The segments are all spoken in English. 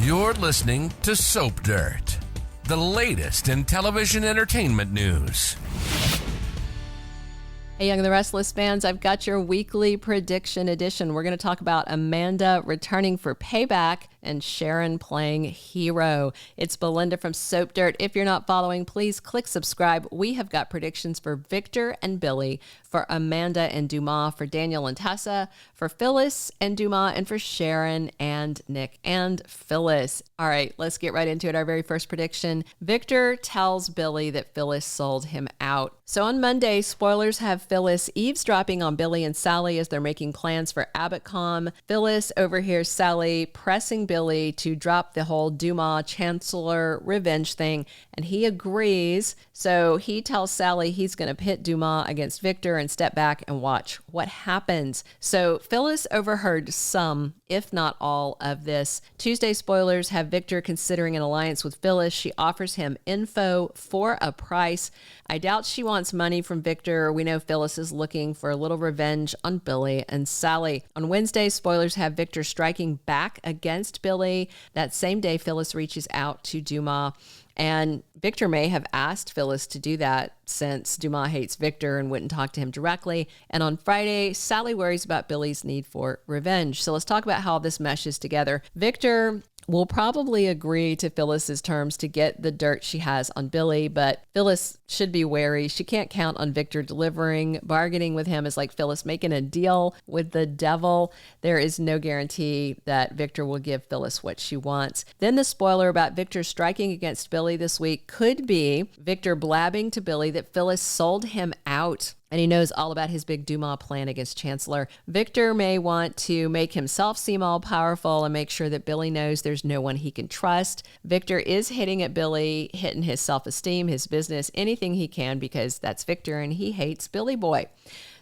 You're listening to Soap Dirt, the latest in television entertainment news. Hey, Young and the Restless fans, I've got your weekly prediction edition. We're going to talk about Amanda returning for Payback and Sharon playing Hero. It's Belinda from Soap Dirt. If you're not following, please click subscribe. We have got predictions for Victor and Billy, for Amanda and Duma, for Daniel and Tessa, for Phyllis and Duma, and for Sharon and Nick and Phyllis. All right, let's get right into it. Our very first prediction. Victor tells Billy that Phyllis sold him out. So on Monday, spoilers have Phyllis eavesdropping on Billy and Sally as they're making plans for AbbottCom. Phyllis overhears Sally pressing Billy to drop the whole Duma Chancellor revenge thing, and he agrees. So he tells Sally he's going to pit Duma against Victor and step back and watch what happens. So Phyllis overheard some, if not all, of this. Tuesday spoilers have Victor considering an alliance with Phyllis. She offers him info for a price. I doubt she wants money from Victor. We know Phyllis is looking for a little revenge on Billy and Sally. On Wednesday, spoilers have Victor striking back against Billy. That same day, Phyllis reaches out to Duma. And Victor may have asked Phyllis to do that since Duma hates Victor and wouldn't talk to him directly. And on Friday, Sally worries about Billy's need for revenge. So let's talk about how this meshes together. Victor will probably agree to Phyllis's terms to get the dirt she has on Billy, but Phyllis should be wary. She can't count on Victor delivering. Bargaining with him is like Phyllis making a deal with the devil. There is no guarantee that Victor will give Phyllis what she wants. Then the spoiler about Victor striking against Billy this week could be Victor blabbing to Billy that Phyllis sold him out, and he knows all about his big Duma plan against Chancellor. Victor may want to make himself seem all powerful and make sure that Billy knows there's no one he can trust. Victor is hitting at Billy, hitting his self-esteem, his business, anything he can, because that's Victor and he hates Billy Boy.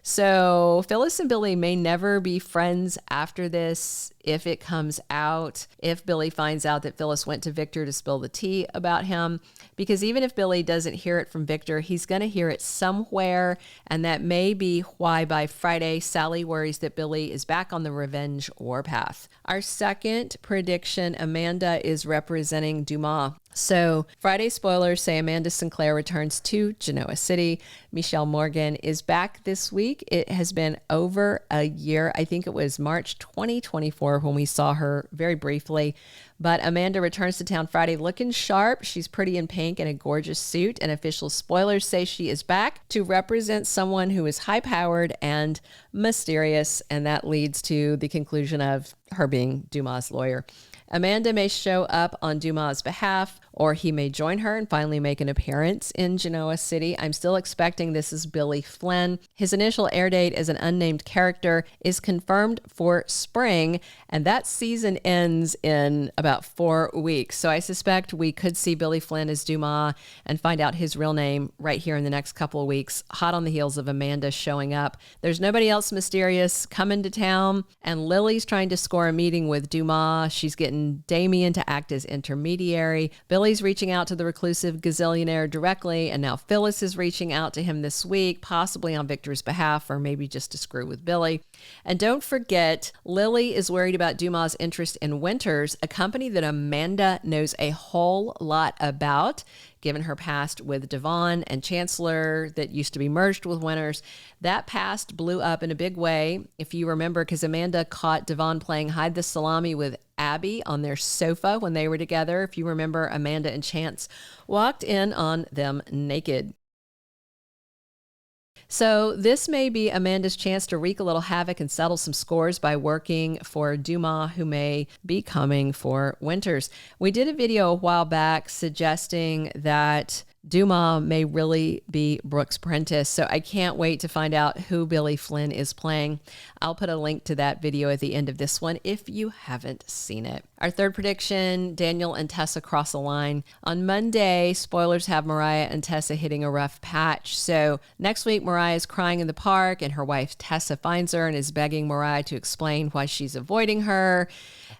So Phyllis and Billy may never be friends after this if it comes out, if Billy finds out that Phyllis went to Victor to spill the tea about him, because even if Billy doesn't hear it from Victor, he's going to hear it somewhere, and that may be why by Friday, Sally worries that Billy is back on the revenge warpath. Our second prediction, Amanda is representing Duma. So Friday spoilers say Amanda Sinclair returns to Genoa City. Mishael Morgan is back this week. It has been over a year. I think it was March 2024 when we saw her very briefly. But Amanda returns to town Friday looking sharp. She's pretty in pink in a gorgeous suit, and official spoilers say she is back to represent someone who is high-powered and mysterious, and that leads to the conclusion of her being Duma's lawyer. Amanda may show up on Duma's behalf, or he may join her and finally make an appearance in Genoa City. I'm still expecting this is Billy Flynn. His initial air date as an unnamed character is confirmed for spring, and that season ends in about 4 weeks. So I suspect we could see Billy Flynn as Duma and find out his real name right here in the next couple of weeks, hot on the heels of Amanda showing up. There's nobody else mysterious coming to town, and Lily's trying to score a meeting with Duma. She's getting Damien to act as intermediary. Billy's reaching out to the reclusive gazillionaire directly, and now Phyllis is reaching out to him this week, possibly on Victor's behalf, or maybe just to screw with Billy. And don't forget, Lily is worried about Duma's interest in Winters, a company that Amanda knows a whole lot about, given her past with Devon and Chancellor that used to be merged with Winters. That past blew up in a big way, if you remember, because Amanda caught Devon playing hide the salami with Abby on their sofa when they were together. If you remember, Amanda and Chance walked in on them naked. So this may be Amanda's chance to wreak a little havoc and settle some scores by working for Duma, who may be coming for Winters. We did a video a while back suggesting that Duma may really be Brooks Prentice, so I can't wait to find out who Billy Flynn is playing. I'll put a link to that video at the end of this one if you haven't seen it. Our third prediction, Daniel and Tessa cross a line. On Monday, spoilers have Mariah and Tessa hitting a rough patch. So next week, Mariah is crying in the park, and her wife Tessa finds her and is begging Mariah to explain why she's avoiding her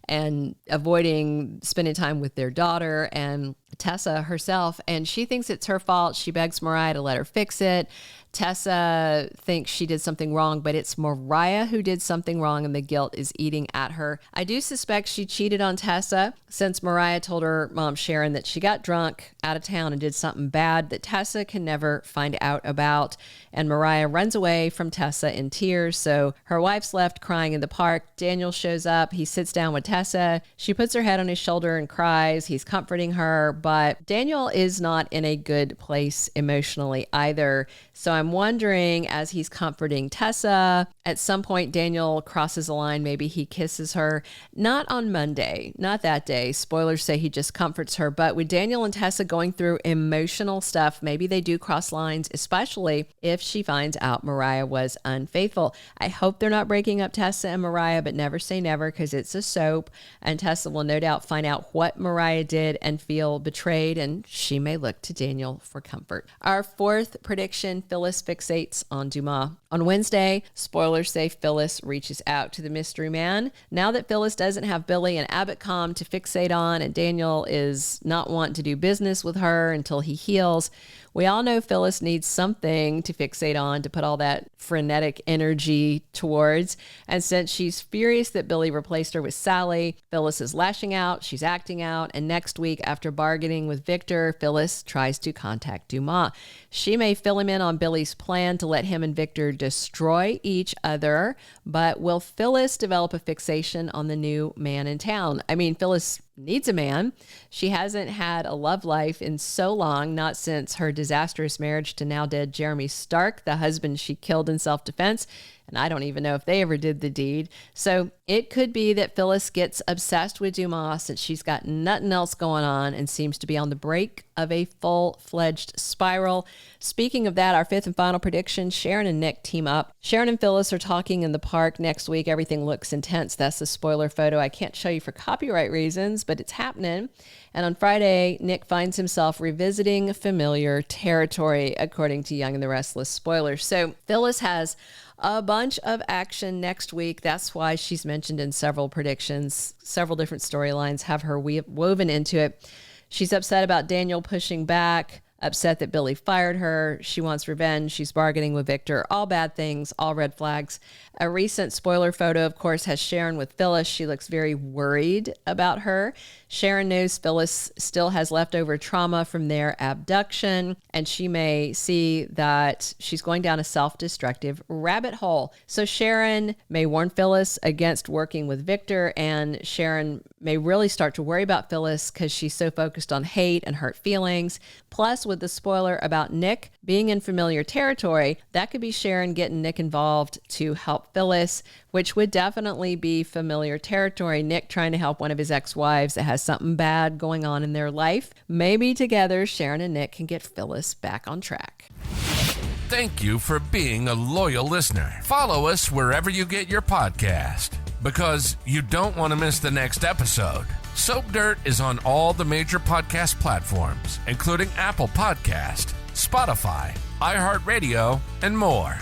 and avoiding spending time with their daughter and Tessa herself, and she thinks it's her fault. She begs Mariah to let her fix it. Tessa thinks she did something wrong, but it's Mariah who did something wrong and the guilt is eating at her. I do suspect she cheated on Tessa since Mariah told her mom Sharon that she got drunk out of town and did something bad that Tessa can never find out about. And Mariah runs away from Tessa in tears. So her wife's left crying in the park. Daniel shows up. He sits down with Tessa. She puts her head on his shoulder and cries. He's comforting her, but Daniel is not in a good place emotionally either. So I'm wondering, as he's comforting Tessa, at some point Daniel crosses a line. Maybe he kisses her. Not on Monday, not that day. Spoilers say he just comforts her. But with Daniel and Tessa going through emotional stuff, maybe they do cross lines, especially if she finds out Mariah was unfaithful. I hope they're not breaking up Tessa and Mariah, but never say never because it's a soap. And Tessa will no doubt find out what Mariah did and feel betrayed, and she may look to Daniel for comfort. Our fourth prediction, Phyllis fixates on Duma. On Wednesday, spoilers say Phyllis reaches out to the mystery man. Now that Phyllis doesn't have Billy and Abbott to fixate on, and Daniel is not wanting to do business with her until he heals, we all know Phyllis needs something to fixate on to put all that frenetic energy towards. And since she's furious that Billy replaced her with Sally, Phyllis is lashing out, she's acting out, and next week, after bargaining with Victor, Phyllis tries to contact Duma. She may fill him in on Billy's plan to let him and Victor destroy each other, but will Phyllis develop a fixation on the new man in town? I mean, Phyllis needs a man. She hasn't had a love life in so long, not since her disastrous marriage to now dead Jeremy Stark, the husband she killed in self-defense. And I don't even know if they ever did the deed. So it could be that Phyllis gets obsessed with Duma since she's got nothing else going on and seems to be on the brink of a full-fledged spiral. Speaking of that, our fifth and final prediction, Sharon and Nick team up. Sharon and Phyllis are talking in the park next week. Everything looks intense. That's a spoiler photo I can't show you for copyright reasons, but it's happening. And on Friday, Nick finds himself revisiting familiar territory, according to Young and the Restless spoilers. So Phyllis has a bunch of action next week. That's why she's mentioned in several predictions. Several different storylines have her woven into it. She's upset about Daniel pushing back, upset that Billy fired her. She wants revenge. She's bargaining with Victor. All bad things, all red flags. A recent spoiler photo, of course, has Sharon with Phyllis. She looks very worried about her. Sharon knows Phyllis still has leftover trauma from their abduction, and she may see that she's going down a self-destructive rabbit hole. So Sharon may warn Phyllis against working with Victor, and Sharon may really start to worry about Phyllis because she's so focused on hate and hurt feelings. Plus, with the spoiler about Nick being in familiar territory, that could be Sharon getting Nick involved to help Phyllis, which would definitely be familiar territory. Nick trying to help one of his ex-wives that has something bad going on in their life. Maybe together, Sharon and Nick can get Phyllis back on track. Thank you for being a loyal listener. Follow us wherever you get your podcast, because you don't want to miss the next episode. Soap Dirt is on all the major podcast platforms, including Apple Podcast, Spotify, iHeartRadio, and more.